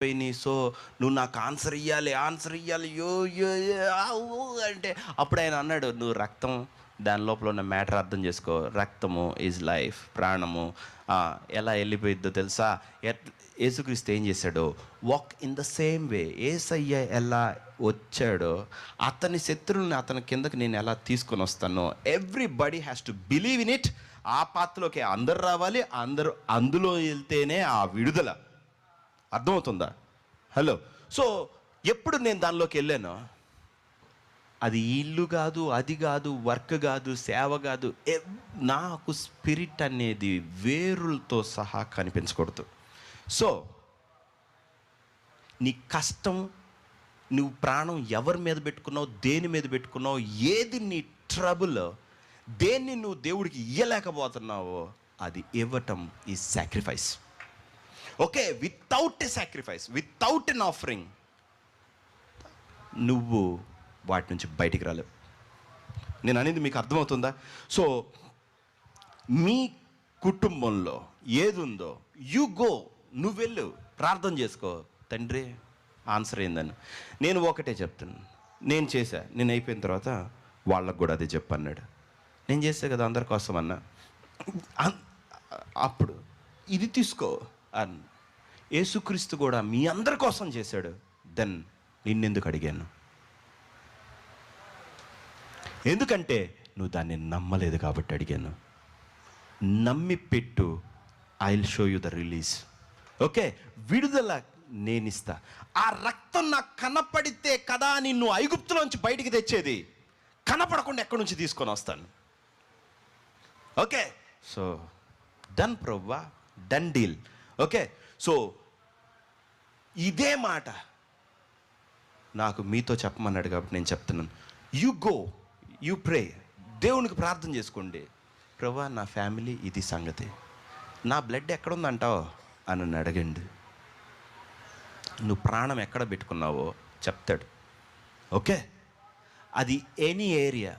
పోయినాయి. సో నువ్వు నాకు ఆన్సర్ ఇవ్వాలి యో యో యో, ఆ, ఊ అంటే అప్పుడు ఆయన అన్నాడు, నువ్వు రక్తం దాని లోపల ఉన్న మ్యాటర్ అర్థం చేసుకో. రక్తము ఈజ్ లైఫ్, ప్రాణము ఎలా వెళ్ళిపోయిద్దో తెలుసా? యేసుక్రీస్తు ఏం చేశాడో, walk in the same way. Yesayya ఎలా వచ్చాడో అతని శత్రువుల్ని అతని కిందకి నేను ఎలా తీసుకొని వస్తానో, everybody has to believe in it. ఆ పాత్రలోకి అందరు రావాలి, అందరూ అందులో వెళ్తేనే ఆ విడుదల. అర్థమవుతుందా? హలో. సో ఎప్పుడు నేను దానిలోకి వెళ్ళానో, అది ఇల్లు కాదు, అది కాదు, వర్క్ కాదు, సేవ కాదు, నాకు స్పిరిట్ అనేది వేరులతో సహా కనిపించకూడదు. సో నీ కష్టం, నువ్వు ప్రాణం ఎవరి మీద పెట్టుకున్నావు, దేని మీద పెట్టుకున్నావు, ఏది నీ ట్రబుల్, దేన్ని నువ్వు దేవుడికి ఇయ్యలేకపోతున్నావో అది ఇవ్వటం ఈ sacrifice. Okay, without a sacrifice, without an offering నువ్వు వాటి నుంచి బయటికి రాలేవు. నేను అనేది మీకు అర్థమవుతుందా? సో మీ కుటుంబంలో ఏది ఉందో యు గో, నువ్వు వెళ్ళు, ప్రార్థన చేసుకో, తండ్రి ఆన్సర్ ఏందని. నేను ఒకటే చెప్తున్నాను, నేను అయిపోయిన తర్వాత వాళ్ళకు కూడా అదే చెప్పన్నాడు. నేను చేస్తే కదా అందరి కోసం అన్నా. అప్పుడు ఇది తీసుకో అని యేసుక్రీస్తు కూడా మీ అందరి కోసం చేశాడు. దెన్ నిన్నెందుకు అడిగాను? ఎందుకంటే నువ్వు దాన్ని నమ్మలేదు కాబట్టి అడిగాను. నమ్మి పెట్టు, I will show you the release. Okay, విడుదల నేను ఇస్తా. ఆ రక్తం నాకు కనపడితే కదా నిన్ను ఐగుప్తులోంచి బయటికి తెచ్చేది. కనపడకుండా ఎక్కడి నుంచి తీసుకొని వస్తాను. ఓకే, సో డన్ ప్రభువా, డన్ డీల్. ఓకే, సో ఇదే మాట నాకు మీతో చెప్పమన్నాడు కాబట్టి నేను చెప్తున్నాను. యు గో, యు ప్రే, దేవునికి ప్రార్థన చేసుకోండి. ప్రభువా నా ఫ్యామిలీ ఇది సంగతి, నా బ్లడ్ ఎక్కడుందంటావు అని నన్ను అడగండి. నువ్వు ప్రాణం ఎక్కడ పెట్టుకున్నావో చెప్తాడు. ఓకే, అది ఎనీ ఏరియా,